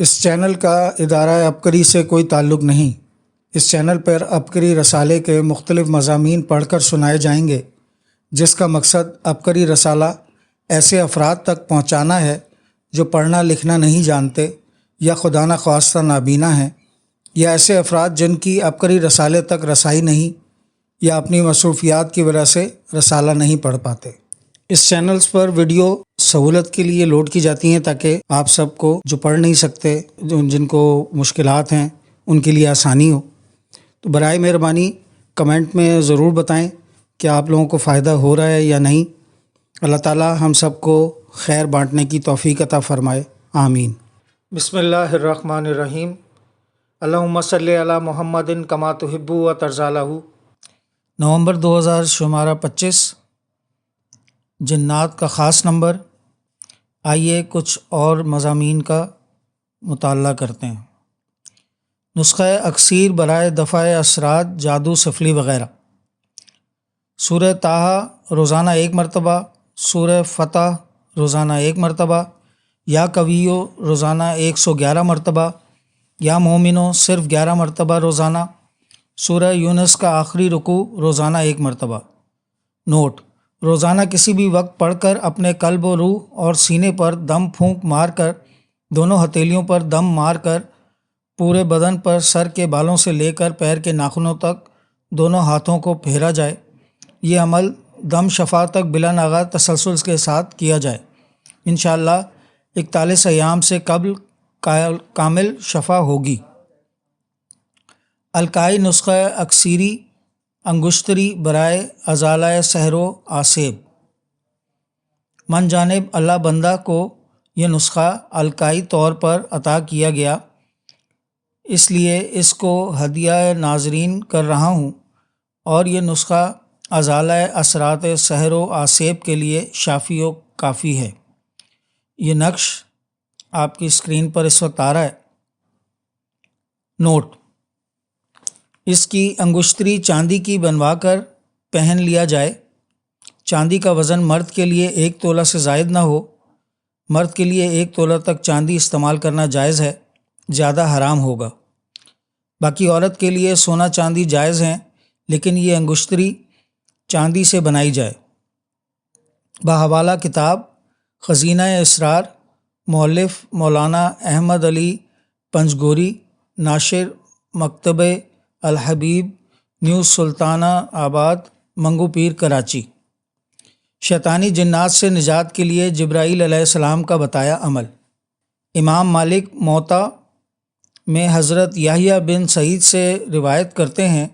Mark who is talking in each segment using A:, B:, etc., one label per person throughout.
A: اس channel کا ادارہ عبقری سے کوئی تعلق نہیں۔ اس چینل پر عبقری رسالے کے مختلف مضامین پڑھ کر سنائے جائیں گے، جس کا مقصد عبقری رسالہ ایسے افراد تک پہنچانا ہے جو پڑھنا لکھنا نہیں جانتے یا خدا نخواستہ نابینا ہیں، یا ایسے افراد جن کی عبقری رسالے تک رسائی نہیں یا اپنی مصروفیات کی وجہ سے رسالہ نہیں پڑھ پاتے۔ اس چینلز پر ویڈیو سہولت کے لیے لوڈ کی جاتی ہیں تاکہ آپ سب کو جو پڑھ نہیں سکتے، جن کو مشکلات ہیں، ان کے لیے آسانی ہو۔ تو برائے مہربانی کمنٹ میں ضرور بتائیں کہ آپ لوگوں کو فائدہ ہو رہا ہے یا نہیں۔ اللہ تعالی ہم سب کو خیر بانٹنے کی توفیق عطا فرمائے، آمین۔ بسم اللہ الرحمن الرحیم۔ اللہم صلی علی محمد کما تحب و ترضی لہ۔ نومبر 2000 شمارہ 25، جنات کا خاص نمبر۔ آئیے کچھ اور مضامین کا مطالعہ کرتے ہیں۔ نسخہ اکسیر برائے دفع اثرات جادو سفلی وغیرہ۔ سورہ طٰہٰ روزانہ 1 مرتبہ، سورہ فتح روزانہ 1 مرتبہ، یا کویو روزانہ 111 مرتبہ، یا مومنو صرف 11 مرتبہ روزانہ، سورہ یونس کا آخری رکوع روزانہ 1 مرتبہ۔ نوٹ: روزانہ کسی بھی وقت پڑھ کر اپنے قلب و روح اور سینے پر دم پھونک مار کر، دونوں ہتھیلیوں پر دم مار کر، پورے بدن پر سر کے بالوں سے لے کر پیر کے ناخنوں تک دونوں ہاتھوں کو پھیرا جائے۔ یہ عمل دم شفا تک بلا ناغہ تسلسل کے ساتھ کیا جائے۔ انشاءاللہ 41 ایام سے قبل کامل شفا ہوگی۔ الکائی نسخہ اکسیری انگشتری برائے ازالہ سحر و آسیب۔ من جانب اللہ بندہ کو یہ نسخہ الکائی طور پر عطا کیا گیا، اس لیے اس کو ہدیہ ناظرین کر رہا ہوں، اور یہ نسخہ ازالہ اثرات سحر و آسیب کے لیے شافی و کافی ہے۔ یہ نقش آپ کی اسکرین پر اس وقت آ رہا ہے۔ نوٹ: اس کی انگشتری چاندی کی بنوا کر پہن لیا جائے۔ چاندی کا وزن مرد کے لیے 1 تولہ سے زائد نہ ہو۔ مرد کے لیے 1 تولہ تک چاندی استعمال کرنا جائز ہے، زیادہ حرام ہوگا۔ باقی عورت کے لیے سونا چاندی جائز ہیں، لیکن یہ انگشتری چاندی سے بنائی جائے۔ بحوالہ کتاب خزینہ اسرار، مؤلف مولانا احمد علی پنجگوری، ناشر مکتبہ الحبیب، نیو سلطانہ آباد، منگو پیر، کراچی۔ شیطانی جنات سے نجات کے لیے جبرائیل علیہ السلام کا بتایا عمل۔ امام مالک موطا میں حضرت یحییٰ بن سعید سے روایت کرتے ہیں،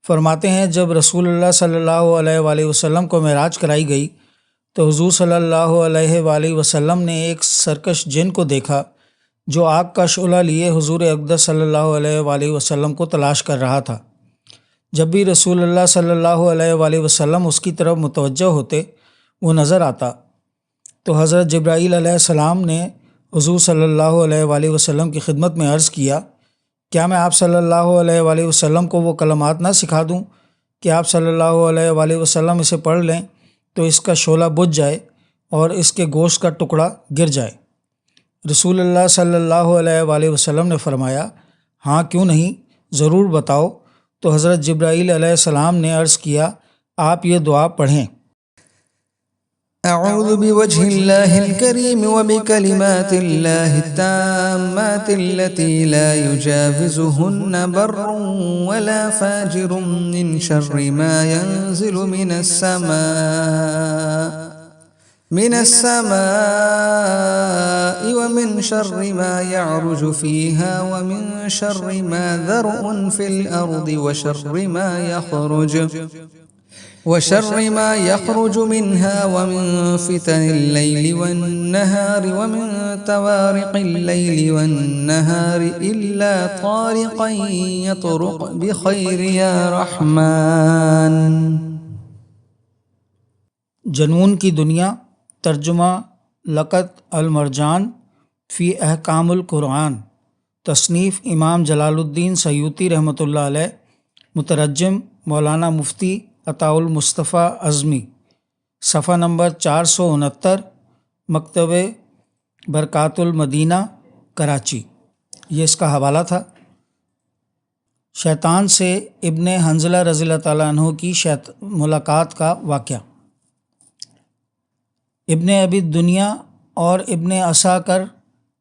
A: فرماتے ہیں جب رسول اللہ صلی اللہ علیہ وآلہ وسلم کو معراج کرائی گئی تو حضور صلی اللہ علیہ وآلہ وسلم نے ایک سرکش جن کو دیکھا جو آگ کا شعلہ لیے حضور اقدس صلی اللہ علیہ وآلہ وسلم کو تلاش کر رہا تھا۔ جب بھی رسول اللہ صلی اللہ علیہ وآلہ وسلم اس کی طرف متوجہ ہوتے، وہ نظر آتا تو حضرت جبرائیل علیہ السلام نے حضور صلی اللہ علیہ وآلہ وسلم کی خدمت میں عرض کیا، کیا میں آپ صلی اللہ علیہ وآلہ وسلم کو وہ کلمات نہ سکھا دوں کہ آپ صلی اللہ علیہ وآلہ وسلم اسے پڑھ لیں تو اس کا شعلہ بجھ جائے اور اس کے گوشت کا ٹکڑا گر جائے؟ رسول اللہ صلی اللہ علیہ وآلہ وسلم نے فرمایا، ہاں کیوں نہیں، ضرور بتاؤ۔ تو حضرت جبرائیل علیہ السلام نے عرض کیا، آپ یہ دعا پڑھیں۔
B: اعوذ بوجہ اللہ الکریم وبکلمات اللہ التامات التي لا يجاوزهن بر ولا فاجر من شر ما ينزل من السماء ومن شر ما يعرج فيها ومن شر ما ذرء في الأرض وشر ما يخرج منها ومن فتن الليل والنهار ومن توارق الليل والنهار إلا طارقا يطرق بخير يا رحمن۔
A: جنون کی دنیا، ترجمہ لقط المرجان فی احکام القرآن، تصنیف امام جلال الدین سیوطی رحمۃ اللہ علیہ، مترجم مولانا مفتی عطاء المصطفیٰ اعظمی، صفحہ نمبر 469، مکتبہ برکات المدینہ، کراچی۔ یہ اس کا حوالہ تھا۔ شیطان سے ابن حنظلہ رضی اللہ تعالیٰ عنہ کی ملاقات کا واقعہ۔ ابن ابی دنیا اور ابن عساکر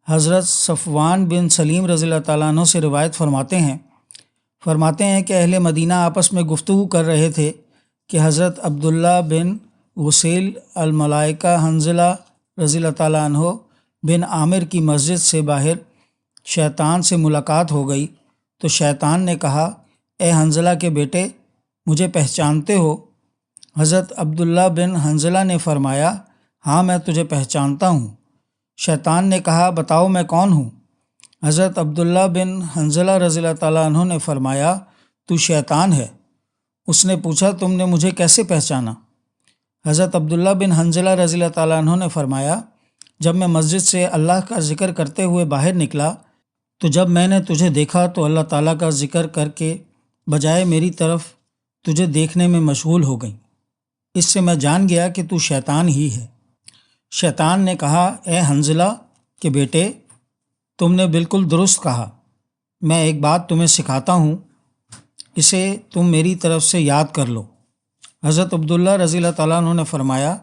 A: حضرت صفوان بن سلیم رضی اللہ تعالیٰ عنہ سے روایت فرماتے ہیں کہ اہل مدینہ آپس میں گفتگو کر رہے تھے کہ حضرت عبداللہ بن غسیل الملائکہ حنظلہ رضی اللہ تعالیٰ عنہ بن عامر کی مسجد سے باہر شیطان سے ملاقات ہو گئی تو شیطان نے کہا، اے حنظلہ کے بیٹے، مجھے پہچانتے ہو؟ حضرت عبداللہ بن حنظلہ نے فرمایا، ہاں میں تجھے پہچانتا ہوں۔ شیطان نے کہا، بتاؤ میں کون ہوں؟ حضرت عبداللہ بن حنظلہ رضی اللہ تعالیٰ عنہ نے فرمایا، تو شیطان ہے۔ اس نے پوچھا، تم نے مجھے کیسے پہچانا؟ حضرت عبداللہ بن حنظلہ رضی اللہ تعالیٰ عنہ نے فرمایا، جب میں مسجد سے اللہ کا ذکر کرتے ہوئے باہر نکلا تو جب میں نے تجھے دیکھا تو اللہ تعالیٰ کا ذکر کر کے بجائے میری طرف تجھے دیکھنے میں مشغول ہو گئی۔ اس سے میں جان گیا کہ تو شیطان ہی ہے۔ شیطان نے کہا، اے حنظلہ کے بیٹے، تم نے بالکل درست کہا۔ میں ایک بات تمہیں سکھاتا ہوں، اسے تم میری طرف سے یاد کر لو۔ حضرت عبداللہ رضی اللہ تعالیٰ عنہ نے فرمایا،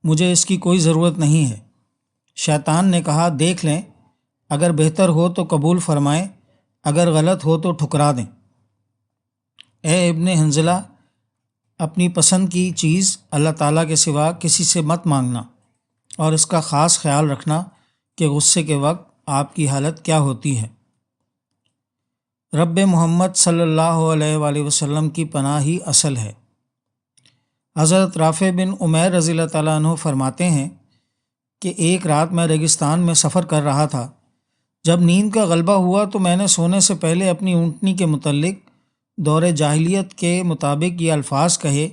A: مجھے اس کی کوئی ضرورت نہیں ہے۔ شیطان نے کہا، دیکھ لیں، اگر بہتر ہو تو قبول فرمائیں، اگر غلط ہو تو ٹھکرا دیں۔ اے ابن حنظلہ، اپنی پسند کی چیز اللہ تعالیٰ کے سوا کسی سے مت مانگنا، اور اس کا خاص خیال رکھنا کہ غصے کے وقت آپ کی حالت کیا ہوتی ہے۔ رب محمد صلی اللہ علیہ وآلہ وسلم کی پناہ ہی اصل ہے۔ حضرت رافع بن عمیر رضی اللہ تعالیٰ عنہ فرماتے ہیں کہ ایک رات میں ریگستان میں سفر کر رہا تھا۔ جب نیند کا غلبہ ہوا تو میں نے سونے سے پہلے اپنی اونٹنی کے متعلق دور جاہلیت کے مطابق یہ الفاظ کہے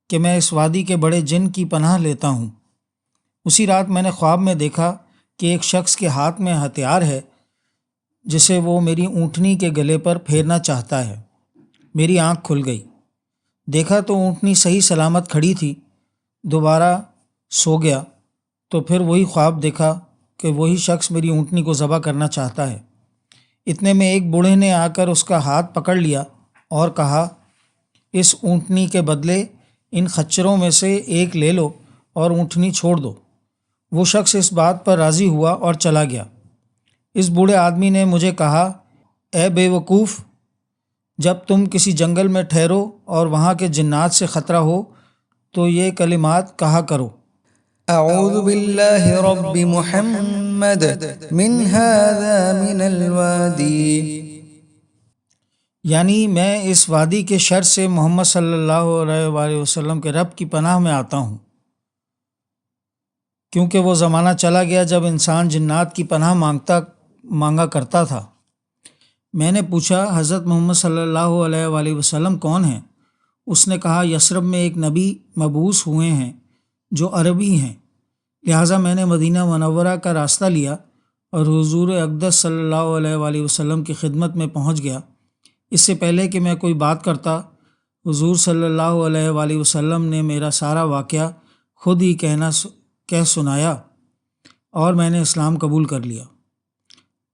A: کہ میں اس وادی کے بڑے جن کی پناہ لیتا ہوں۔ اسی رات میں نے خواب میں دیکھا کہ ایک شخص کے ہاتھ میں ہتھیار ہے جسے وہ میری اونٹنی کے گلے پر پھیرنا چاہتا ہے۔ میری آنکھ کھل گئی، دیکھا تو اونٹنی صحیح سلامت کھڑی تھی۔ دوبارہ سو گیا تو پھر وہی خواب دیکھا کہ وہی شخص میری اونٹنی کو ذبح کرنا چاہتا ہے۔ اتنے میں ایک بوڑھے نے آ کر اس کا ہاتھ پکڑ لیا اور کہا، اس اونٹنی کے بدلے ان خچروں میں سے ایک لے لو اور اونٹنی چھوڑ دو۔ وہ شخص اس بات پر راضی ہوا اور چلا گیا۔ اس بوڑھے آدمی نے مجھے کہا، اے بے وقوف، جب تم کسی جنگل میں ٹھہرو اور وہاں کے جنات سے خطرہ ہو تو یہ کلمات کہا کرو،
B: اعوذ باللہ رب محمد من هذا من الوادی،
A: یعنی میں اس وادی کے شر سے محمد صلی اللہ علیہ وآلہ وسلم کے رب کی پناہ میں آتا ہوں، کیونکہ وہ زمانہ چلا گیا جب انسان جنات کی پناہ مانگا کرتا تھا۔ میں نے پوچھا، حضرت محمد صلی اللہ علیہ وآلہ وسلم کون ہیں؟ اس نے کہا، یثرب میں ایک نبی مبعوث ہوئے ہیں جو عربی ہیں، لہٰذا میں نے مدینہ منورہ کا راستہ لیا اور حضور اقدس صلی اللہ علیہ وآلہ وسلم کی خدمت میں پہنچ گیا۔ اس سے پہلے کہ میں کوئی بات کرتا، حضور صلی اللہ علیہ وآلہ وسلم نے میرا سارا واقعہ خود ہی کہہ سنایا اور میں نے اسلام قبول کر لیا۔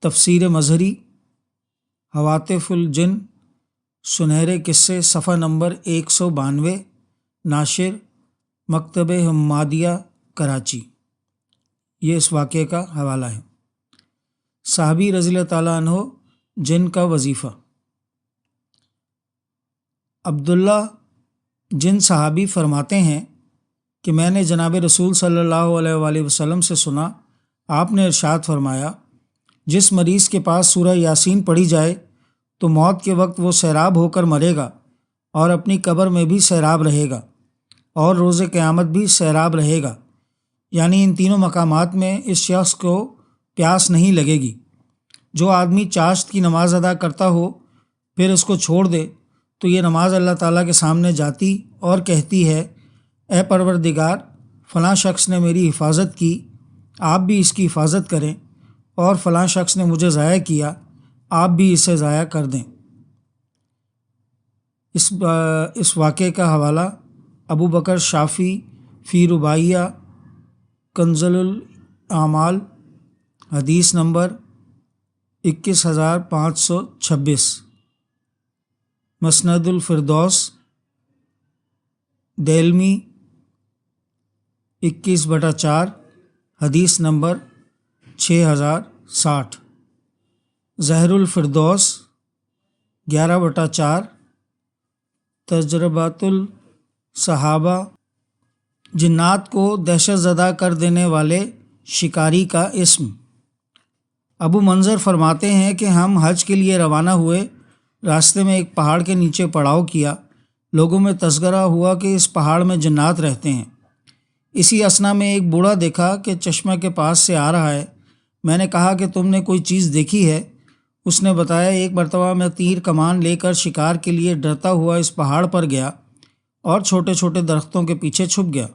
A: تفسیر مظہری، حواتف الجن، سنہرے قصے، صفحہ نمبر 192، ناشر مکتب حمادیہ، کراچی۔ یہ اس واقعے کا حوالہ ہے۔ صحابی رضی اللہ تعالیٰ عنہ جن کا وظیفہ۔ عبداللہ جن صحابی فرماتے ہیں کہ میں نے جناب رسول صلی اللہ علیہ وآلہ وسلم سے سنا، آپ نے ارشاد فرمایا، جس مریض کے پاس سورہ یاسین پڑھی جائے تو موت کے وقت وہ سیراب ہو کر مرے گا اور اپنی قبر میں بھی سیراب رہے گا اور روز قیامت بھی سیراب رہے گا، یعنی ان تینوں مقامات میں اس شخص کو پیاس نہیں لگے گی۔ جو آدمی چاشت کی نماز ادا کرتا ہو پھر اس کو چھوڑ دے تو یہ نماز اللہ تعالیٰ کے سامنے جاتی اور کہتی ہے، اے پروردگار، فلاں شخص نے میری حفاظت کی، آپ بھی اس کی حفاظت کریں، اور فلاں شخص نے مجھے ضائع کیا، آپ بھی اسے ضائع کر دیں۔ اس واقعے کا حوالہ ابو بکر شافی فی رباعیہ کنز الاعمال، حدیث نمبر 21,526، مسند الفردوس دہلمی 21/4، حدیث نمبر 6060، زہر الفردوس 11/4، تجربات الصحابہ، جنات کو دہشت زدہ کر دینے والے شکاری کا اسم۔ ابو منظر فرماتے ہیں کہ ہم حج کے لیے روانہ ہوئے، راستے میں ایک پہاڑ کے نیچے پڑاؤ کیا، لوگوں میں تذکرہ ہوا کہ اس پہاڑ میں جنات رہتے ہیں۔ اسی اثنا میں ایک بوڑھا دیکھا کہ چشمہ کے پاس سے آ رہا ہے۔ میں نے کہا کہ تم نے کوئی چیز دیکھی ہے؟ اس نے بتایا، ایک مرتبہ میں تیر کمان لے کر شکار کے لیے ڈرتا ہوا اس پہاڑ پر گیا اور چھوٹے چھوٹے درختوں کے پیچھے چھپ گیا۔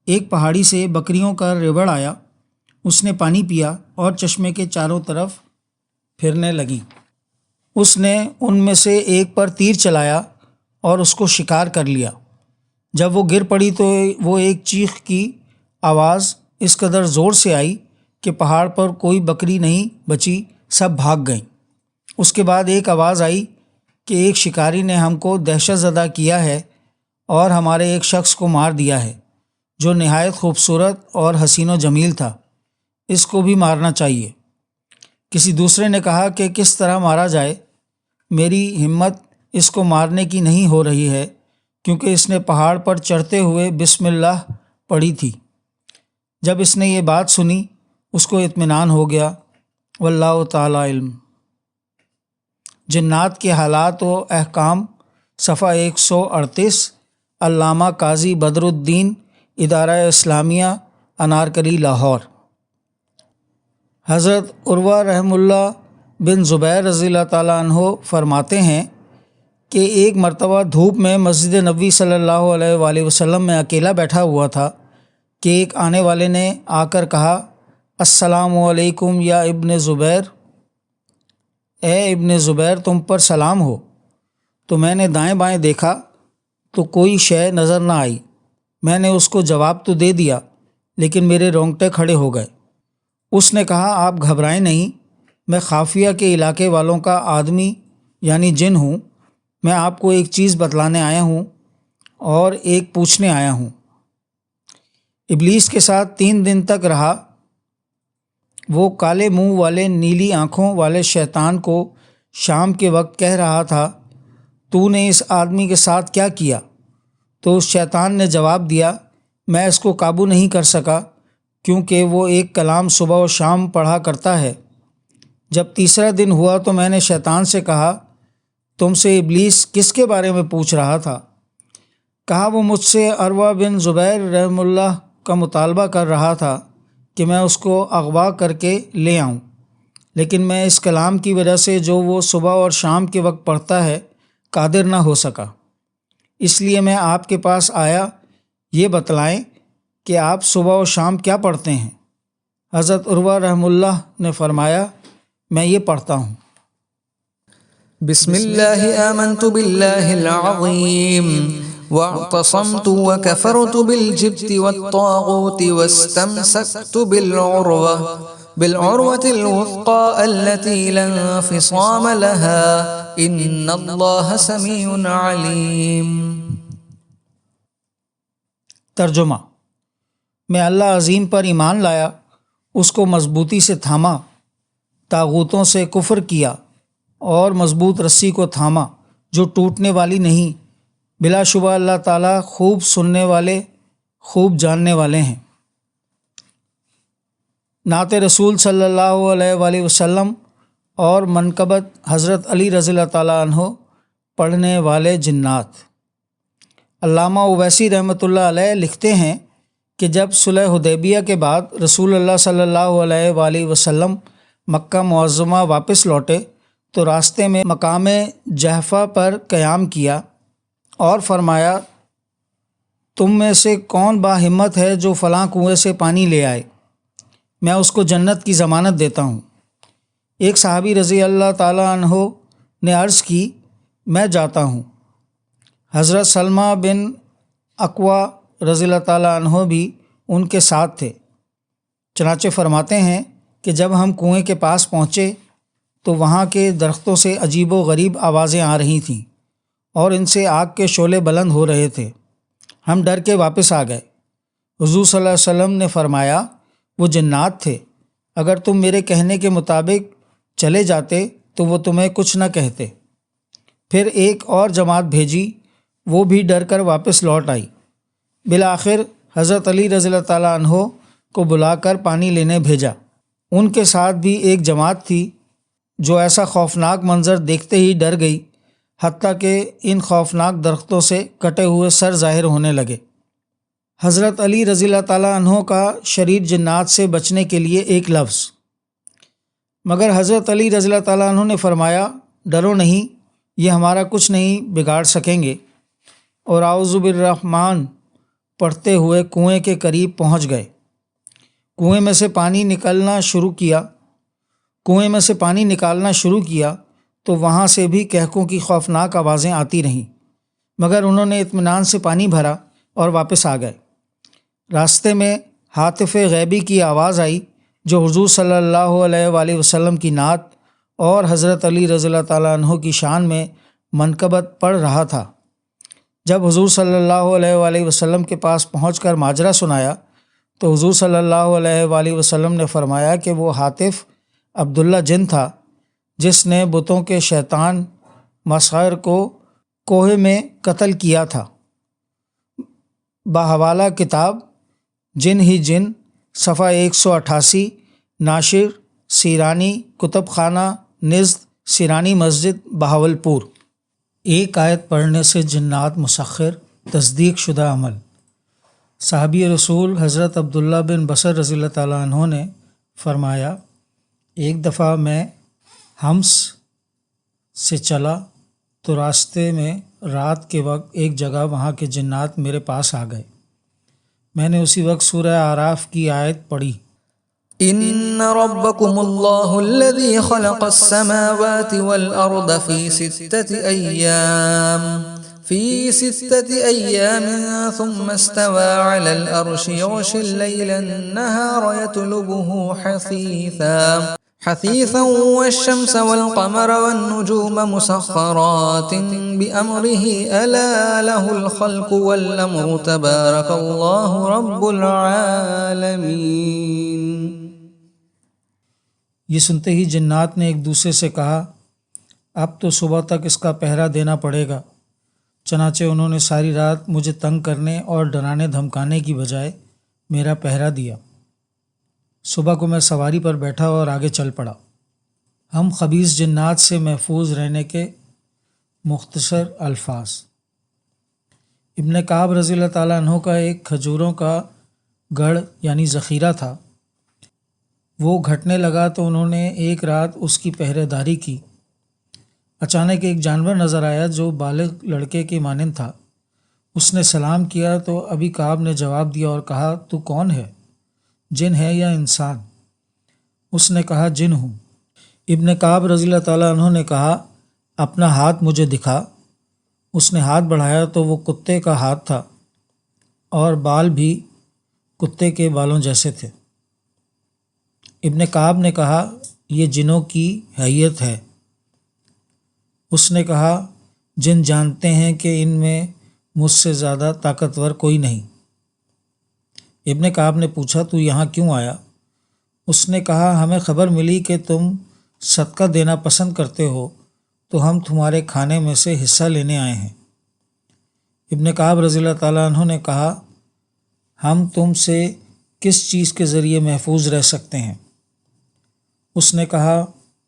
A: ایک پہاڑی سے بکریوں کا ریوڑ آیا، اس نے پانی پیا اور چشمے کے چاروں طرف پھرنے لگیں۔ اس نے ان میں سے ایک پر تیر چلایا اور اس کو شکار کر لیا۔ جب وہ گر پڑی تو وہ ایک چیخ کی آواز اس قدر زور سے آئی کہ پہاڑ پر کوئی بکری نہیں بچی، سب بھاگ گئیں۔ اس کے بعد ایک آواز آئی کہ ایک شکاری نے ہم کو دہشت زدہ کیا ہے اور ہمارے ایک شخص کو مار دیا ہے جو نہایت خوبصورت اور حسین و جمیل تھا، اس کو بھی مارنا چاہیے۔ کسی دوسرے نے کہا کہ کس طرح مارا جائے؟ میری ہمت اس کو مارنے کی نہیں ہو رہی ہے کیونکہ اس نے پہاڑ پر چڑھتے ہوئے بسم اللہ پڑھی تھی۔ جب اس نے یہ بات سنی اس کو اطمینان ہو گیا۔ واللہ تعالی علم۔ جنات کے حالات و احکام، صفحہ 138، علامہ قاضی بدر الدین، ادارہ اسلامیہ، انارکلی، لاہور۔ حضرت عروہ رحم اللہ بن زبیر رضی اللہ تعالیٰ عنہ فرماتے ہیں کہ ایک مرتبہ دھوپ میں مسجد نبوی صلی اللہ علیہ وآلہ وسلم میں اکیلا بیٹھا ہوا تھا کہ ایک آنے والے نے آ کر کہا، السلام علیکم یا ابن زبیر، اے ابن زبیر تم پر سلام ہو۔ تو میں نے دائیں بائیں دیکھا تو کوئی شے نظر نہ آئی۔ میں نے اس کو جواب تو دے دیا لیکن میرے رونگٹے کھڑے ہو گئے۔ اس نے کہا، آپ گھبرائیں نہیں، میں خافیہ کے علاقے والوں کا آدمی یعنی جن ہوں، میں آپ کو ایک چیز بتلانے آیا ہوں اور ایک پوچھنے آیا ہوں۔ ابلیس کے ساتھ 3 دن تک رہا۔ وہ کالے منہ والے نیلی آنکھوں والے شیطان کو شام کے وقت کہہ رہا تھا، تو نے اس آدمی کے ساتھ کیا کیا؟ تو اس شیطان نے جواب دیا، میں اس کو قابو نہیں کر سکا کیونکہ وہ ایک کلام صبح و شام پڑھا کرتا ہے۔ جب تیسرا دن ہوا تو میں نے شیطان سے کہا، تم سے ابلیس کس کے بارے میں پوچھ رہا تھا؟ کہا، وہ مجھ سے عروہ بن زبیر رحم اللہ کا مطالبہ کر رہا تھا کہ میں اس کو اغوا کر کے لے آؤں، لیکن میں اس کلام کی وجہ سے جو وہ صبح اور شام کے وقت پڑھتا ہے قادر نہ ہو سکا، اس لیے میں آپ کے پاس آیا، یہ بتلائیں کہ آپ صبح و شام کیا پڑھتے ہیں؟ حضرت عروہ رحم اللہ نے فرمایا، میں یہ پڑھتا ہوں،
B: بسم اللہ آمنت باللہ العظیم واعتصمت وکفرت بالجبت والطاغوت واستمسكت بالعروة الوثقى التي لا انفصام لها ان اللہ سمیع علیم۔
A: ترجمہ، میں اللہ عظیم پر ایمان لایا، اس کو مضبوطی سے تھاما، طاغوتوں سے کفر کیا اور مضبوط رسی کو تھاما جو ٹوٹنے والی نہیں، بلا شبہ اللہ تعالیٰ خوب سننے والے، خوب جاننے والے ہیں۔ نعت رسول صلی اللہ علیہ وآلہ وسلم اور منقبت حضرت علی رضی اللہ تعالیٰ عنہ پڑھنے والے جنات۔ علامہ اویسی رحمۃ اللہ علیہ لکھتے ہیں کہ جب صلح حدیبیہ کے بعد رسول اللہ صلی اللہ علیہ وآلہ وسلم مکہ معظمہ واپس لوٹے تو راستے میں مقام جحفہ پر قیام کیا اور فرمایا، تم میں سے کون با ہمت ہے جو فلاں کنویں سے پانی لے آئے، میں اس کو جنت کی ضمانت دیتا ہوں۔ ایک صحابی رضی اللہ تعالیٰ عنہ نے عرض کی، میں جاتا ہوں۔ حضرت سلمہ بن اکوع رضی اللہ تعالیٰ عنہ بھی ان کے ساتھ تھے۔ چنانچہ فرماتے ہیں کہ جب ہم کنویں کے پاس پہنچے تو وہاں کے درختوں سے عجیب و غریب آوازیں آ رہی تھیں اور ان سے آگ کے شعلے بلند ہو رہے تھے۔ ہم ڈر کے واپس آ گئے۔ حضور صلی اللہ علیہ وسلم نے فرمایا وہ جنات تھے، اگر تم میرے کہنے کے مطابق چلے جاتے تو وہ تمہیں کچھ نہ کہتے۔ پھر ایک اور جماعت بھیجی، وہ بھی ڈر کر واپس لوٹ آئی۔ بالآخر حضرت علی رضی اللہ تعالیٰ عنہ کو بلا کر پانی لینے بھیجا۔ ان کے ساتھ بھی ایک جماعت تھی جو ایسا خوفناک منظر دیکھتے ہی ڈر گئی، حتیٰ کہ ان خوفناک درختوں سے کٹے ہوئے سر ظاہر ہونے لگے۔ حضرت علی رضی اللہ تعالیٰ عنہ کا شریر جنات سے بچنے کے لیے ایک لفظ، مگر حضرت علی رضی اللہ تعالیٰ عنہ نے فرمایا ڈرو نہیں، یہ ہمارا کچھ نہیں بگاڑ سکیں گے، اور اعوذ بالرحمن پڑھتے ہوئے کنویں کے قریب پہنچ گئے۔ کنویں میں سے پانی نکالنا شروع کیا تو وہاں سے بھی کہکوں کی خوفناک آوازیں آتی رہیں، مگر انہوں نے اطمینان سے پانی بھرا اور واپس آ گئے۔ راستے میں ہاتف غیبی کی آواز آئی جو حضور صلی اللہ علیہ وآلہ وسلم کی نعت اور حضرت علی رضی اللہ تعالیٰ عنہ کی شان میں منقبت پڑھ رہا تھا۔ جب حضور صلی اللہ علیہ وآلہ وسلم کے پاس پہنچ کر ماجرا سنایا تو حضور صلی اللہ علیہ وآلہ وسلم نے فرمایا کہ وہ ہاتف عبداللہ جن تھا جس نے بتوں کے شیطان مسخر کو کوہ میں قتل کیا تھا۔ بحوالہ کتاب جن ہی جن، صفحہ 188، ناشر سیرانی کتب خانہ نزد سیرانی مسجد بہاولپور۔ ایک آیت پڑھنے سے جنات مسخر، تصدیق شدہ عمل۔ صحابی رسول حضرت عبداللہ بن بصر رضی اللہ تعالیٰ عنہ نے فرمایا ایک دفعہ میں حمص سے چلا تو راستے میں رات کے وقت ایک جگہ وہاں کے جنات میرے پاس آ گئے۔ میں نے اسی وقت سورہ اعراف کی آیت پڑھی،
B: ان ربکم اللہ الذی خلق السماوات والارض في 6 أيام ثم استوى على الأرش يغشي الليل النهار يطلبه حثيثا والشمس والقمر والنجوم مسخرات بأمره ألا له الخلق والأمر تبارك الله رب العالمين۔
A: یہ سنتے ہی جنات نے ایک دوسرے سے کہا اب تو صبح تک اس کا پہرا دینا پڑے گا۔ چنانچہ انہوں نے ساری رات مجھے تنگ کرنے اور ڈرانے دھمکانے کی بجائے میرا پہرا دیا۔ صبح کو میں سواری پر بیٹھا اور آگے چل پڑا۔ ہم خبیث جنات سے محفوظ رہنے کے مختصر الفاظ۔ ابن کعب رضی اللہ تعالیٰ عنہ کا ایک کھجوروں کا گڑھ یعنی ذخیرہ تھا۔ وہ گھٹنے لگا تو انہوں نے ایک رات اس کی پہرے داری کی۔ اچانک ایک جانور نظر آیا جو بالغ لڑکے کے مانند تھا۔ اس نے سلام کیا تو ابی کعب نے جواب دیا اور کہا تو کون ہے، جن ہے یا انسان؟ اس نے کہا جن ہوں۔ ابن کعب رضی اللہ تعالیٰ عنہ نے کہا اپنا ہاتھ مجھے دکھا۔ اس نے ہاتھ بڑھایا تو وہ کتے کا ہاتھ تھا اور بال بھی کتے کے بالوں جیسے تھے۔ ابن کعب نے کہا یہ جنوں کی حیت ہے۔ اس نے کہا جن جانتے ہیں کہ ان میں مجھ سے زیادہ طاقتور کوئی نہیں۔ ابن کعب نے پوچھا تو یہاں کیوں آیا؟ اس نے کہا ہمیں خبر ملی کہ تم صدقہ دینا پسند کرتے ہو تو ہم تمہارے کھانے میں سے حصہ لینے آئے ہیں۔ ابن کعب رضی اللہ تعالیٰ عنہ نے کہا ہم تم سے کس چیز کے ذریعے محفوظ رہ سکتے ہیں؟ اس نے کہا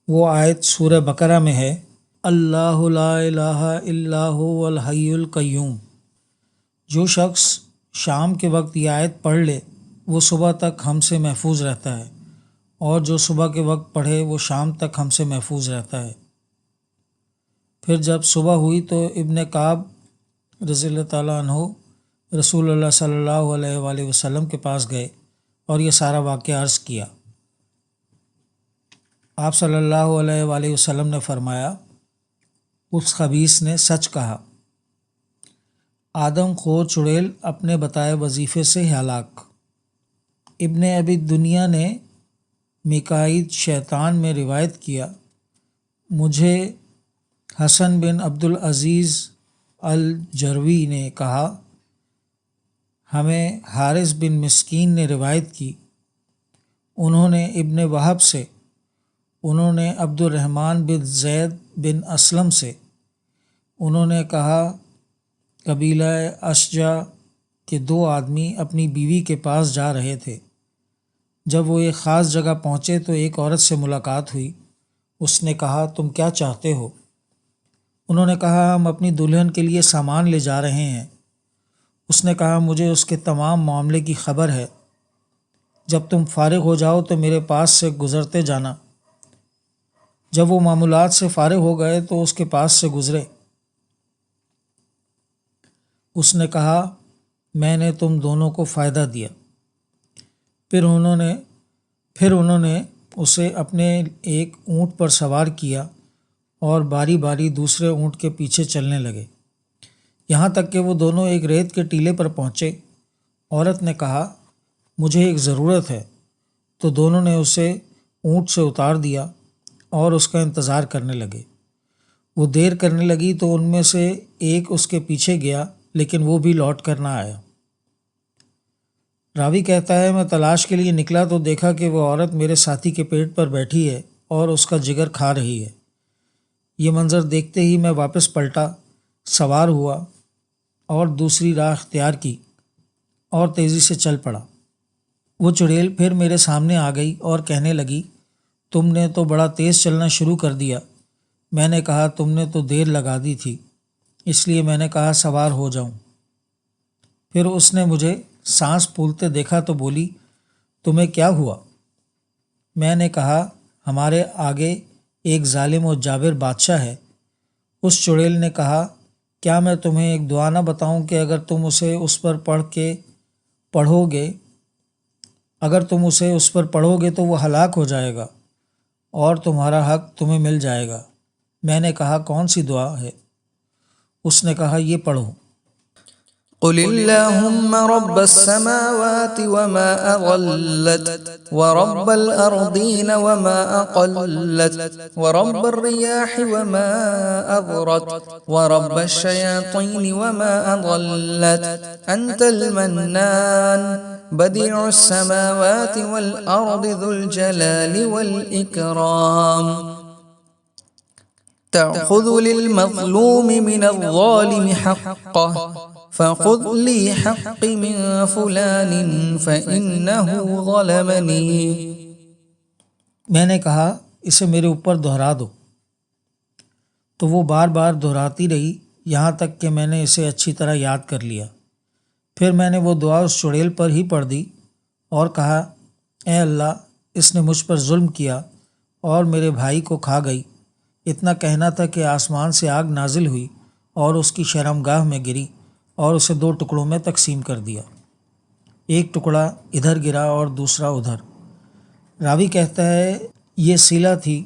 A: وہ آیت سورہ بقرہ میں ہے اللہ لا الہ الا هو الحی القیوم۔ جو شخص شام کے وقت یہ آیت پڑھ لے وہ صبح تک ہم سے محفوظ رہتا ہے، اور جو صبح کے وقت پڑھے وہ شام تک ہم سے محفوظ رہتا ہے۔ پھر جب صبح ہوئی تو ابن کعب رضی اللہ تعالیٰ عنہ رسول اللہ صلی اللہ علیہ وآلہ وسلم کے پاس گئے اور یہ سارا واقعہ عرض کیا۔ آپ صلی اللہ علیہ وآلہ وسلم نے فرمایا اس خبیث نے سچ کہا۔ آدم خور چڑیل اپنے بتائے وظیفے سے ہلاک۔ ابن ابی دنیا نے میکائد شیطان میں روایت کیا مجھے حسن بن عبد العزیز الجروی نے کہا، ہمیں حارث بن مسکین نے روایت کی، انہوں نے ابن وہب سے، انہوں نے عبد الرحمن بن زید بن اسلم سے، انہوں نے کہا قبیلہ اشجع کے 2 آدمی اپنی بیوی کے پاس جا رہے تھے۔ جب وہ ایک خاص جگہ پہنچے تو ایک عورت سے ملاقات ہوئی۔ اس نے کہا، تم کیا چاہتے ہو؟ انہوں نے کہا، ہم اپنی دلہن کے لیے سامان لے جا رہے ہیں۔ اس نے کہا، مجھے اس کے تمام معاملے کی خبر ہے، جب تم فارغ ہو جاؤ تو میرے پاس سے گزرتے جانا۔ جب وہ معاملات سے فارغ ہو گئے تو اس کے پاس سے گزرے۔ اس نے کہا، میں نے تم دونوں کو فائدہ دیا۔ پھر انہوں نے اسے اپنے ایک اونٹ پر سوار کیا اور باری باری دوسرے اونٹ کے پیچھے چلنے لگے، یہاں تک کہ وہ دونوں ایک ریت کے ٹیلے پر پہنچے۔ عورت نے کہا، مجھے ایک ضرورت ہے، تو دونوں نے اسے اونٹ سے اتار دیا اور اس کا انتظار کرنے لگے۔ وہ دیر کرنے لگی تو ان میں سے ایک اس کے پیچھے گیا، لیکن وہ بھی لوٹ کر نہ آیا۔ راوی کہتا ہے، میں تلاش کے لیے نکلا تو دیکھا کہ وہ عورت میرے ساتھی کے پیٹ پر بیٹھی ہے اور اس کا جگر کھا رہی ہے۔ یہ منظر دیکھتے ہی میں واپس پلٹا، سوار ہوا اور دوسری راہ اختیار کی اور تیزی سے چل پڑا۔ وہ چڑیل پھر میرے سامنے آ گئی اور کہنے لگی، تم نے تو بڑا تیز چلنا شروع کر دیا۔ میں نے کہا، تم نے تو دیر لگا دی تھی، اس لیے میں نے کہا سوار ہو جاؤں۔ پھر اس نے مجھے سانس پھولتے دیکھا تو بولی، تمہیں کیا ہوا؟ میں نے کہا، ہمارے آگے ایک ظالم و جابر بادشاہ ہے۔ اس چڑیل نے کہا، کیا میں تمہیں ایک دعا نہ بتاؤں کہ اگر تم اسے اس پر پڑھو گے تو وہ ہلاک ہو جائے گا اور تمہارا حق تمہیں مل جائے گا۔ میں نے کہا، کون سی دعا ہے؟ اس نے کہا، یہ پڑھو،
B: قل اللهم رب السماوات وما أضلت ورب الأرضين وما أقلت ورب الرياح وما أغرت ورب الشياطين وما أضلت أنت المنان بديع السماوات والأرض ذو الجلال والإكرام تأخذ للمظلوم من الظالم حقه فخذ لي حقي من فلان فإنه ظلمني۔
A: میں نے کہا، اسے میرے اوپر دہرا دو، تو وہ بار بار دہراتی رہی یہاں تک کہ میں نے اسے اچھی طرح یاد کر لیا۔ پھر میں نے وہ دعا اس چڑیل پر ہی پڑھ دی اور کہا، اے اللہ، اس نے مجھ پر ظلم کیا اور میرے بھائی کو کھا گئی۔ اتنا کہنا تھا کہ آسمان سے آگ نازل ہوئی اور اس کی شرمگاہ میں گری اور اسے 2 ٹکڑوں میں تقسیم کر دیا، ایک ٹکڑا ادھر گرا اور دوسرا ادھر۔ راوی کہتا ہے، یہ سیلا تھی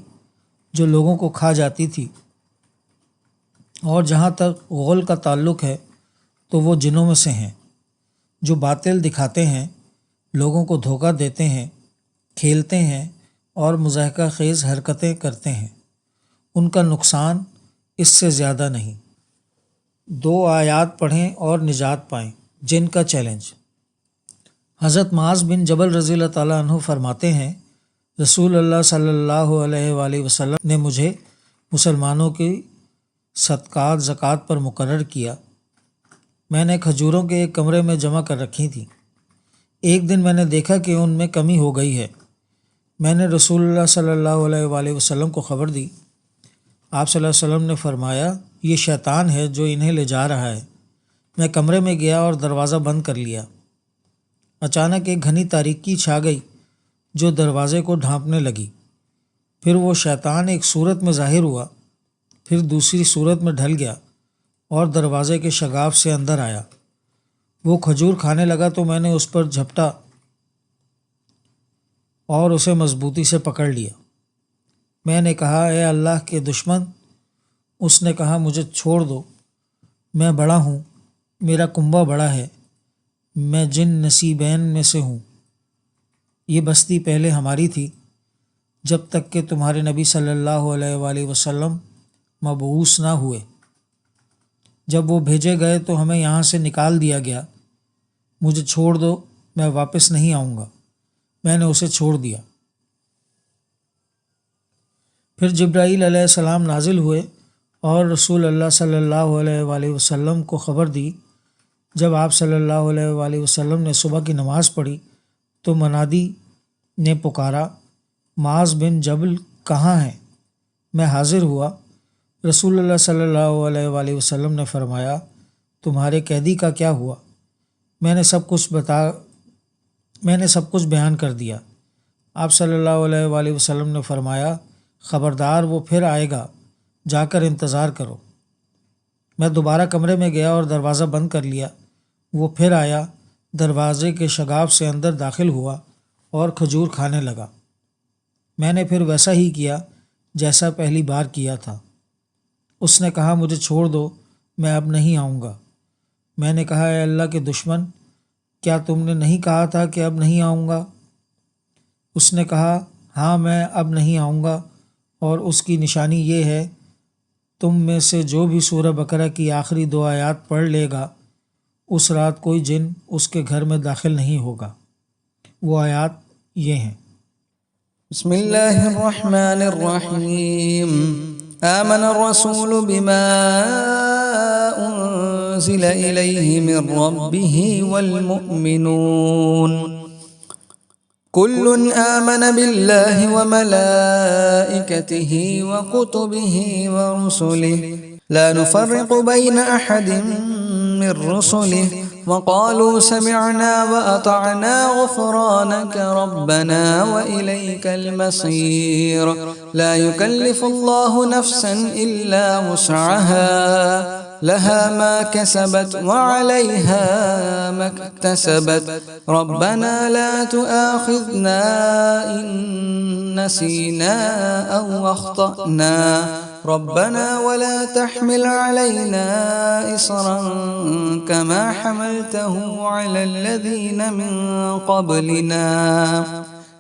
A: جو لوگوں کو کھا جاتی تھی، اور جہاں تک غول کا تعلق ہے تو وہ جنوں میں سے ہیں، جو باطل دکھاتے ہیں، لوگوں کو دھوکہ دیتے ہیں، کھیلتے ہیں اور مضحکہ خیز حرکتیں کرتے ہیں۔ ان کا نقصان اس سے زیادہ نہیں۔ 2 آیات پڑھیں اور نجات پائیں۔ جن کا چیلنج۔ حضرت معاذ بن جبل رضی اللہ تعالیٰ عنہ فرماتے ہیں، رسول اللہ صلی اللہ علیہ وآلہ وسلم نے مجھے مسلمانوں کی صدقات زکوٰۃ پر مقرر کیا۔ میں نے کھجوروں کے ایک کمرے میں جمع کر رکھی تھیں۔ ایک دن میں نے دیکھا کہ ان میں کمی ہو گئی ہے۔ میں نے رسول اللہ صلی اللہ علیہ وآلہ وسلم کو خبر دی۔ آپ صلی اللہ علیہ وسلم نے فرمایا، یہ شیطان ہے جو انہیں لے جا رہا ہے۔ میں کمرے میں گیا اور دروازہ بند کر لیا۔ اچانک ایک گھنی تاریکی چھا گئی جو دروازے کو ڈھانپنے لگی۔ پھر وہ شیطان ایک صورت میں ظاہر ہوا، پھر دوسری صورت میں ڈھل گیا اور دروازے کے شگاف سے اندر آیا۔ وہ کھجور کھانے لگا تو میں نے اس پر جھپٹا اور اسے مضبوطی سے پکڑ لیا۔ میں نے کہا، اے اللہ کے دشمن! اس نے کہا، مجھے چھوڑ دو، میں بڑا ہوں، میرا کنبہ بڑا ہے، میں جن نصیبین میں سے ہوں۔ یہ بستی پہلے ہماری تھی، جب تک کہ تمہارے نبی صلی اللہ علیہ وآلہ وسلم مبعوث نہ ہوئے۔ جب وہ بھیجے گئے تو ہمیں یہاں سے نکال دیا گیا۔ مجھے چھوڑ دو، میں واپس نہیں آؤں گا۔ میں نے اسے چھوڑ دیا۔ پھر جبرائیل علیہ السلام نازل ہوئے اور رسول اللہ صلی اللہ علیہ وآلہ وسلم کو خبر دی۔ جب آپ صلی اللہ علیہ وآلہ وسلم نے صبح کی نماز پڑھی تو منادی نے پکارا، معاذ بن جبل کہاں ہے؟ میں حاضر ہوا۔ رسول اللہ صلی اللہ علیہ وآلہ وسلم نے فرمایا، تمہارے قیدی کا کیا ہوا؟ میں نے سب کچھ بیان کر دیا۔ آپ صلی اللہ علیہ وآلہ وسلم نے فرمایا، خبردار وہ پھر آئے گا، جا کر انتظار کرو۔ میں دوبارہ کمرے میں گیا اور دروازہ بند کر لیا۔ وہ پھر آیا، دروازے کے شگاف سے اندر داخل ہوا اور کھجور کھانے لگا۔ میں نے پھر ویسا ہی کیا جیسا پہلی بار کیا تھا۔ اس نے کہا، مجھے چھوڑ دو، میں اب نہیں آؤں گا۔ میں نے کہا، اے اللہ کے دشمن، کیا تم نے نہیں کہا تھا کہ اب نہیں آؤں گا؟ اس نے کہا، ہاں میں اب نہیں آؤں گا، اور اس کی نشانی یہ ہے، تم میں سے جو بھی سورہ بقرہ کی آخری 2 آیات پڑھ لے گا، اس رات کوئی جن اس کے گھر میں داخل نہیں ہوگا۔ وہ آیات یہ ہیں:
B: بسم اللہ الرحمن الرحیم آمن الرسول بما انزل الیہ من ربہ والمؤمنون كل آمن بالله وملائكته وكتبه ورسله لا نفرق بين أحد من رسله وقالوا سمعنا وأطعنا غفرانك ربنا وإليك المصير لا يكلف الله نفسا إلا وسعها لها ما كسبت وعليها ما اكتسبت ربنا لا تؤاخذنا إن نسينا أو أخطأنا ربنا ولا تحمل علينا إصرا كما حملته على الذين من قبلنا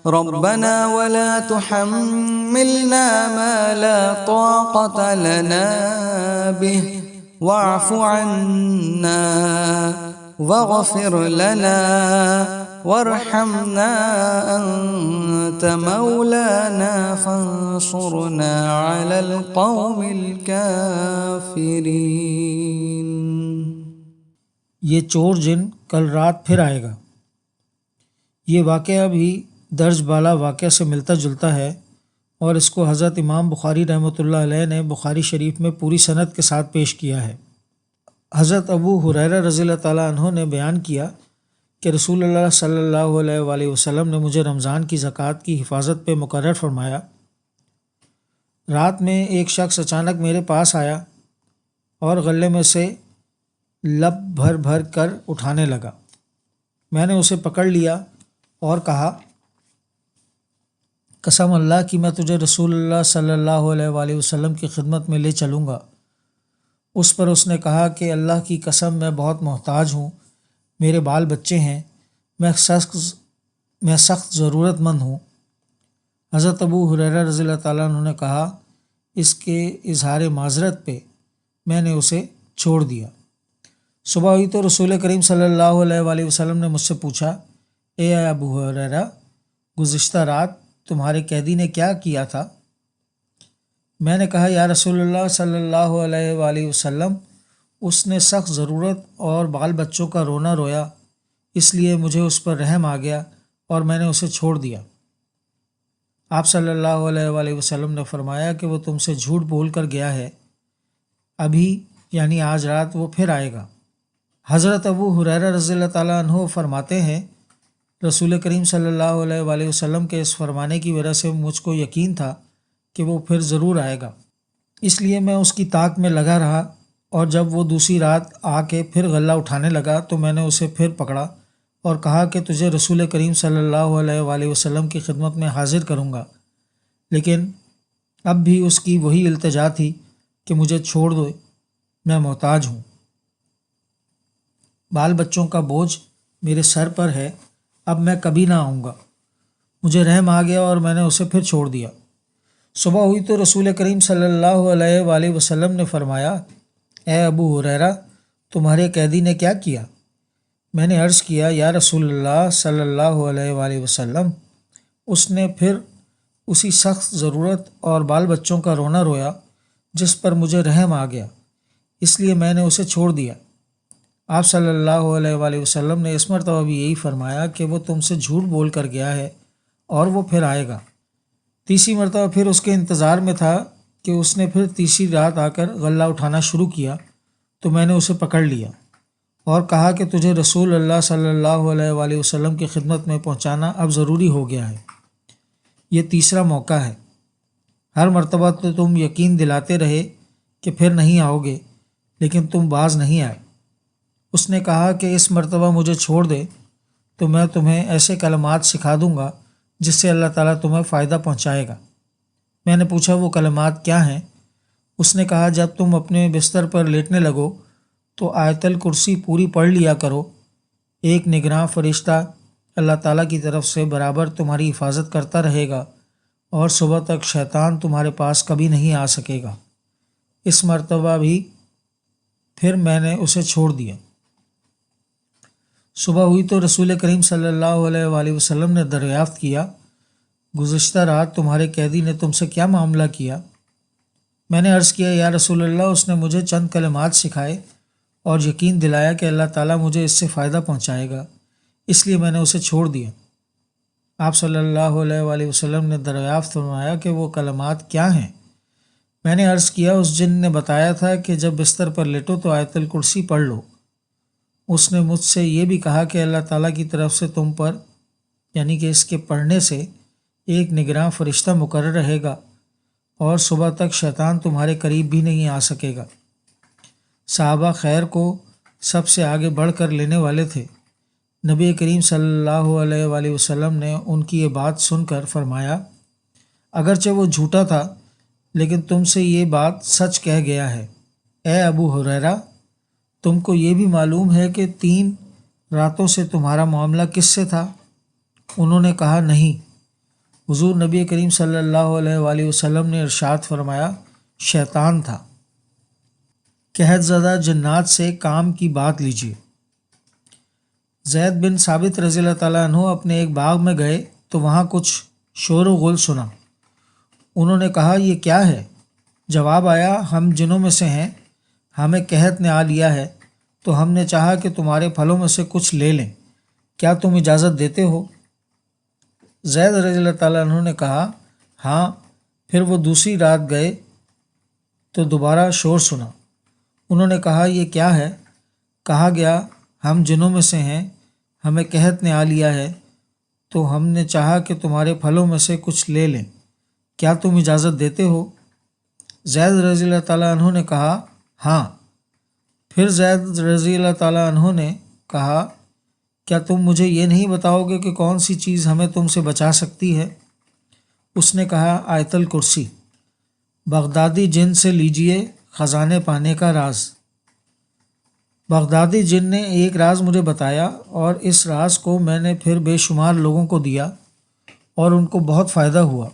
B: ربنا ولا تحملنا ما لا طاقة لنا به واعف عنا واغفر لنا وارحمنا أنت مولانا فانصرنا على القوم الكافرين۔
A: یہ چور جن کل رات پھر آئے گا۔ یہ واقعہ بھی درج بالا واقعہ سے ملتا جلتا ہے، اور اس کو حضرت امام بخاری رحمۃ اللہ علیہ نے بخاری شریف میں پوری سند کے ساتھ پیش کیا ہے۔ حضرت ابو ہریرہ رضی اللہ تعالیٰ عنہ نے بیان کیا کہ رسول اللہ صلی اللہ علیہ وآلہ وسلم نے مجھے رمضان کی زکوٰۃ کی حفاظت پہ مقرر فرمایا۔ رات میں ایک شخص اچانک میرے پاس آیا اور غلے میں سے لب بھر بھر کر اٹھانے لگا۔ میں نے اسے پکڑ لیا اور کہا، قسم اللہ کی میں تجھے رسول اللہ صلی اللہ علیہ وآلہ وسلم کی خدمت میں لے چلوں گا۔ اس پر اس نے کہا کہ اللہ کی قسم میں بہت محتاج ہوں، میرے بال بچے ہیں، میں سخت ضرورت مند ہوں۔ حضرت ابو ہریرہ رضی اللہ تعالیٰ عنہ نے کہا، اس کے اظہار معذرت پہ میں نے اسے چھوڑ دیا۔ صبح ہوئی تو رسول کریم صلی اللہ علیہ وآلہ وسلم نے مجھ سے پوچھا، اے ابو ہریرہ، گزشتہ رات تمہارے قیدی نے کیا کیا تھا؟ میں نے کہا، یا رسول اللہ صلی اللہ علیہ وآلہ وسلم، اس نے سخت ضرورت اور بال بچوں کا رونا رویا، اس لیے مجھے اس پر رحم آ گیا اور میں نے اسے چھوڑ دیا۔ آپ صلی اللہ علیہ وآلہ وسلم نے فرمایا کہ وہ تم سے جھوٹ بول کر گیا ہے، ابھی یعنی آج رات وہ پھر آئے گا۔ حضرت ابو ہریرہ رضی اللہ تعالیٰ عنہ فرماتے ہیں، رسول کریم صلی اللہ علیہ وآلہ وسلم کے اس فرمانے کی وجہ سے مجھ کو یقین تھا کہ وہ پھر ضرور آئے گا، اس لیے میں اس کی طاق میں لگا رہا، اور جب وہ دوسری رات آ کے پھر غلہ اٹھانے لگا تو میں نے اسے پھر پکڑا اور کہا کہ تجھے رسول کریم صلی اللہ علیہ وآلہ وسلم کی خدمت میں حاضر کروں گا، لیکن اب بھی اس کی وہی التجا تھی کہ مجھے چھوڑ دو، میں محتاج ہوں، بال بچوں کا بوجھ میرے سر پر ہے، اب میں کبھی نہ آؤں گا۔ مجھے رحم آ گیا اور میں نے اسے پھر چھوڑ دیا۔ صبح ہوئی تو رسول کریم صلی اللہ علیہ وآلہ وسلم نے فرمایا، اے ابو ہریرہ، تمہارے قیدی نے کیا کیا؟ میں نے عرض کیا، یا رسول اللہ صلی اللہ علیہ وآلہ وسلم، اس نے پھر اسی سخت ضرورت اور بال بچوں کا رونا رویا جس پر مجھے رحم آ گیا، اس لیے میں نے اسے چھوڑ دیا۔ آپ صلی اللہ علیہ وآلہ وسلم نے اس مرتبہ بھی یہی فرمایا کہ وہ تم سے جھوٹ بول کر گیا ہے اور وہ پھر آئے گا۔ تیسری مرتبہ پھر اس کے انتظار میں تھا کہ اس نے پھر تیسری رات آ کر غلہ اٹھانا شروع کیا تو میں نے اسے پکڑ لیا اور کہا کہ تجھے رسول اللہ صلی اللہ علیہ وآلہ وسلم کی خدمت میں پہنچانا اب ضروری ہو گیا ہے۔ یہ تیسرا موقع ہے۔ ہر مرتبہ تو تم یقین دلاتے رہے کہ پھر نہیں آؤ گے، لیکن تم باز نہیں آئے۔ اس نے کہا کہ اس مرتبہ مجھے چھوڑ دے تو میں تمہیں ایسے کلمات سکھا دوں گا جس سے اللہ تعالیٰ تمہیں فائدہ پہنچائے گا۔ میں نے پوچھا وہ کلمات کیا ہیں؟ اس نے کہا جب تم اپنے بستر پر لیٹنے لگو تو آیت الکرسی پوری پڑھ لیا کرو، ایک نگراں فرشتہ اللہ تعالیٰ کی طرف سے برابر تمہاری حفاظت کرتا رہے گا اور صبح تک شیطان تمہارے پاس کبھی نہیں آ سکے گا۔ اس مرتبہ بھی پھر میں نے اسے چھوڑ دیا۔ صبح ہوئی تو رسول کریم صلی اللہ علیہ وآلہ وسلم نے دریافت کیا، گزشتہ رات تمہارے قیدی نے تم سے کیا معاملہ کیا؟ میں نے عرض کیا، یا رسول اللہ، اس نے مجھے چند کلمات سکھائے اور یقین دلایا کہ اللہ تعالیٰ مجھے اس سے فائدہ پہنچائے گا، اس لیے میں نے اسے چھوڑ دیا۔ آپ صلی اللہ علیہ وآلہ وسلم نے دریافت فرمایا کہ وہ کلمات کیا ہیں؟ میں نے عرض کیا، اس جن نے بتایا تھا کہ جب بستر پر لیٹو تو آیت الکرسی پڑھ لو۔ اس نے مجھ سے یہ بھی کہا کہ اللہ تعالیٰ کی طرف سے تم پر، یعنی کہ اس کے پڑھنے سے، ایک نگراں فرشتہ مقرر رہے گا اور صبح تک شیطان تمہارے قریب بھی نہیں آ سکے گا۔ صحابہ خیر کو سب سے آگے بڑھ کر لینے والے تھے۔ نبی کریم صلی اللہ علیہ وآلہ وسلم نے ان کی یہ بات سن کر فرمایا، اگرچہ وہ جھوٹا تھا لیکن تم سے یہ بات سچ کہہ گیا ہے۔ اے ابو ہریرہ، تم کو یہ بھی معلوم ہے کہ 3 راتوں سے تمہارا معاملہ کس سے تھا؟ انہوں نے کہا، نہیں۔ حضور نبی کریم صلی اللہ علیہ وآلہ وسلم نے ارشاد فرمایا، شیطان تھا۔ قحط زدہ جنات سے کام کی بات لیجیے۔ زید بن ثابت رضی اللہ تعالیٰ عنہ اپنے ایک باغ میں گئے تو وہاں کچھ شور و غل سنا۔ انہوں نے کہا، یہ کیا ہے؟ جواب آیا، ہم جنوں میں سے ہیں، ہمیں قحط نے آ لیا ہے تو ہم نے چاہا کہ تمہارے پھلوں میں سے کچھ لے لیں، کیا تم اجازت دیتے ہو؟ زید رضی اللہ تعالیٰ عنہ نے کہا، ہاں۔ پھر وہ دوسری رات گئے تو دوبارہ شور سنا۔ انہوں نے کہا، یہ کیا ہے؟ کہا گیا، ہم جنوں میں سے ہیں، ہمیں قحط نے آ لیا ہے تو ہم نے چاہا کہ تمہارے پھلوں میں سے کچھ لے لیں، کیا تم اجازت دیتے ہو؟ زید رضی اللہ تعالیٰ عنہ نے کہا، ہاں۔ پھر زید رضی اللہ تعالیٰ عنہ نے کہا، کیا تم مجھے یہ نہیں بتاؤ گے کہ کون سی چیز ہمیں تم سے بچا سکتی ہے؟ اس نے کہا، آیت الکرسی۔ بغدادی جن سے لیجئے خزانے پانے کا راز۔ بغدادی جن نے ایک راز مجھے بتایا اور اس راز کو میں نے پھر بے شمار لوگوں کو دیا اور ان کو بہت فائدہ ہوا۔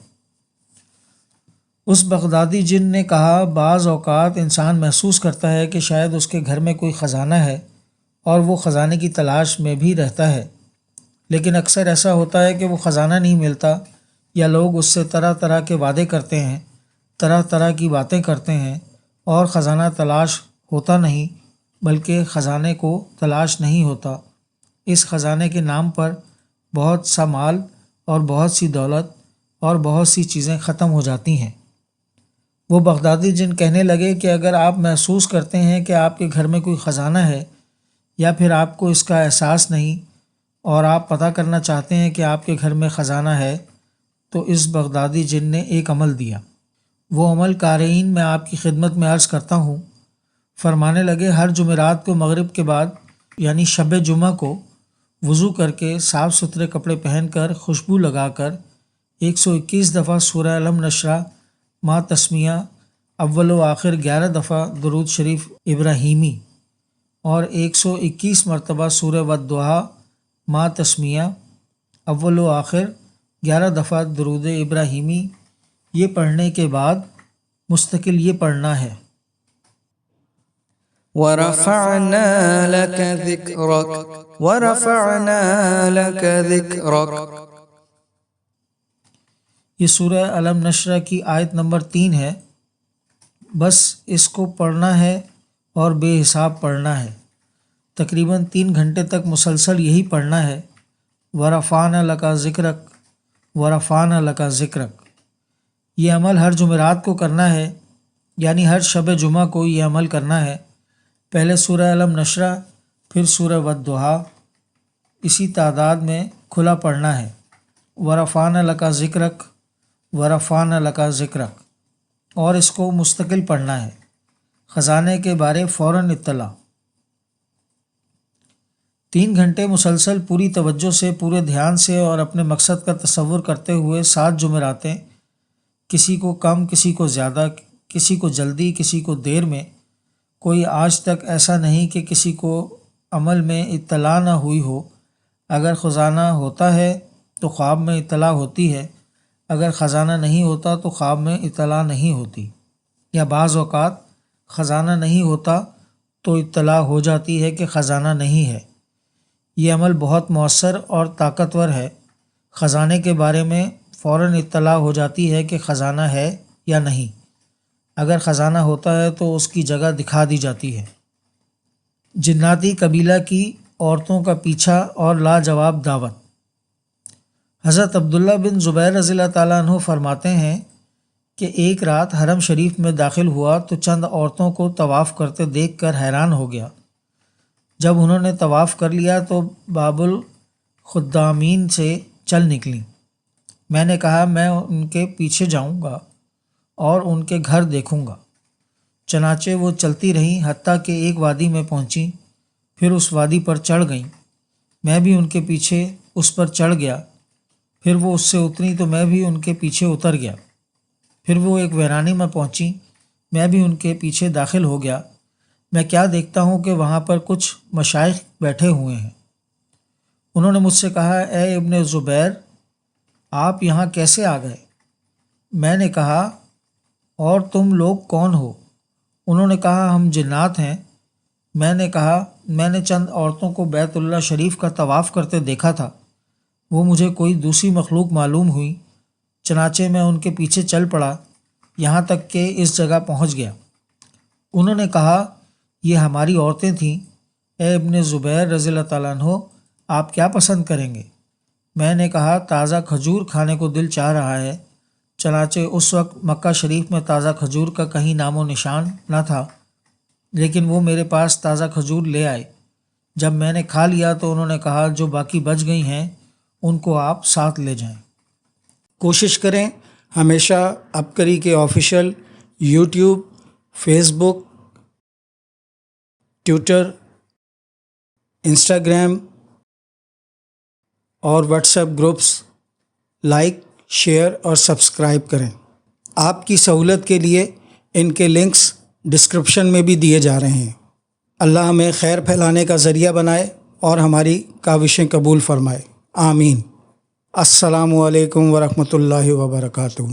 A: اس بغدادی جن نے کہا، بعض اوقات انسان محسوس کرتا ہے کہ شاید اس کے گھر میں کوئی خزانہ ہے اور وہ خزانے کی تلاش میں بھی رہتا ہے، لیکن اکثر ایسا ہوتا ہے کہ وہ خزانہ نہیں ملتا، یا لوگ اس سے طرح طرح کے وعدے کرتے ہیں، طرح طرح کی باتیں کرتے ہیں اور خزانہ تلاش ہوتا نہیں، بلکہ خزانے کو تلاش نہیں ہوتا۔ اس خزانے کے نام پر بہت سا مال اور بہت سی دولت اور بہت سی چیزیں ختم ہو جاتی ہیں۔ وہ بغدادی جن کہنے لگے کہ اگر آپ محسوس کرتے ہیں کہ آپ کے گھر میں کوئی خزانہ ہے، یا پھر آپ کو اس کا احساس نہیں اور آپ پتہ کرنا چاہتے ہیں کہ آپ کے گھر میں خزانہ ہے، تو اس بغدادی جن نے ایک عمل دیا۔ وہ عمل قارئین میں آپ کی خدمت میں عرض کرتا ہوں۔ فرمانے لگے، ہر جمعرات کو مغرب کے بعد، یعنی شب جمعہ کو، وضو کر کے صاف ستھرے کپڑے پہن کر خوشبو لگا کر 121 دفعہ سورہ علم نشرہ ما تسمیہ، اول و آخر 11 دفعہ درود شریف ابراہیمی اور 121 مرتبہ سورہ والضحیٰ ما تسمیہ، اول و آخر 11 دفعہ درود ابراہیمی یہ پڑھنے کے بعد مستقل یہ پڑھنا ہے
B: ورفعنا لك ذكرك ورفعنا لك ذكرك۔
A: یہ سورہ علم نشرہ کی آیت نمبر 3 ہے۔ بس اس کو پڑھنا ہے اور بے حساب پڑھنا ہے، تقریباً 3 گھنٹے تک مسلسل یہی پڑھنا ہے۔ ورفعنا لک ذکرک، ورفعنا لک ذکرک۔ یہ عمل ہر جمعرات کو کرنا ہے، یعنی ہر شب جمعہ کو یہ عمل کرنا ہے۔ پہلے سورہ علم نشرہ، پھر سورہ والضحیٰ، اسی تعداد میں کھلا پڑھنا ہے۔ ورفعنا لک ذکرک، ورفعنا لک ذکرک، اور اس کو مستقل پڑھنا ہے۔ خزانے کے بارے فوراً اطلاع۔ 3 گھنٹے مسلسل پوری توجہ سے، پورے دھیان سے اور اپنے مقصد کا تصور کرتے ہوئے 7 جمعراتیں، کسی کو کم، کسی کو زیادہ، کسی کو جلدی، کسی کو دیر میں۔ کوئی آج تک ایسا نہیں کہ کسی کو عمل میں اطلاع نہ ہوئی ہو۔ اگر خزانہ ہوتا ہے تو خواب میں اطلاع ہوتی ہے، اگر خزانہ نہیں ہوتا تو خواب میں اطلاع نہیں ہوتی، یا بعض اوقات خزانہ نہیں ہوتا تو اطلاع ہو جاتی ہے کہ خزانہ نہیں ہے۔ یہ عمل بہت مؤثر اور طاقتور ہے۔ خزانے کے بارے میں فوراً اطلاع ہو جاتی ہے کہ خزانہ ہے یا نہیں۔ اگر خزانہ ہوتا ہے تو اس کی جگہ دکھا دی جاتی ہے۔ جناتی قبیلہ کی عورتوں کا پیچھا اور لاجواب دعوت۔ حضرت عبداللہ بن زبیر رضی اللہ تعالیٰ عنہ فرماتے ہیں کہ ایک رات حرم شریف میں داخل ہوا تو چند عورتوں کو طواف کرتے دیکھ کر حیران ہو گیا۔ جب انہوں نے طواف کر لیا تو باب الخدامین سے چل نکلیں۔ میں نے کہا میں ان کے پیچھے جاؤں گا اور ان کے گھر دیکھوں گا۔ چنانچہ وہ چلتی رہیں حتیٰ کہ ایک وادی میں پہنچیں، پھر اس وادی پر چڑھ گئیں۔ میں بھی ان کے پیچھے اس پر چڑھ گیا، پھر وہ اس سے اتریں تو میں بھی ان کے پیچھے اتر گیا۔ پھر وہ ایک ویرانی میں پہنچیں، میں بھی ان کے پیچھے داخل ہو گیا۔ میں کیا دیکھتا ہوں کہ وہاں پر کچھ مشائخ بیٹھے ہوئے ہیں۔ انہوں نے مجھ سے کہا اے ابن زبیر، آپ یہاں کیسے آ گئے؟ میں نے کہا اور تم لوگ کون ہو؟ انہوں نے کہا ہم جنات ہیں۔ میں نے کہا میں نے چند عورتوں کو بیت اللہ شریف کا طواف کرتے دیکھا تھا، وہ مجھے کوئی دوسری مخلوق معلوم ہوئی، چنانچہ میں ان کے پیچھے چل پڑا یہاں تک کہ اس جگہ پہنچ گیا۔ انہوں نے کہا یہ ہماری عورتیں تھیں۔ اے ابن زبیر رضی اللہ تعالیٰ عنہ، آپ کیا پسند کریں گے؟ میں نے کہا تازہ کھجور کھانے کو دل چاہ رہا ہے۔ چنانچہ اس وقت مکہ شریف میں تازہ کھجور کا کہیں نام و نشان نہ تھا، لیکن وہ میرے پاس تازہ کھجور لے آئے۔ جب میں نے کھا لیا تو انہوں نے کہا جو باقی بچ گئی ہیں ان کو آپ ساتھ لے جائیں۔
C: کوشش کریں ہمیشہ عبقری کے آفیشیل یوٹیوب، فیس بک، ٹویٹر، انسٹاگرام اور what's app groups like, share اور سبسکرائب کریں۔ آپ کی سہولت کے لیے ان کے لنکس ڈسکرپشن میں بھی دیے جا رہے ہیں۔ اللہ ہمیں خیر پھیلانے کا ذریعہ بنائے اور ہماری کاوشیں قبول فرمائے، آمین۔ السلام علیکم ورحمۃ اللہ وبرکاتہ۔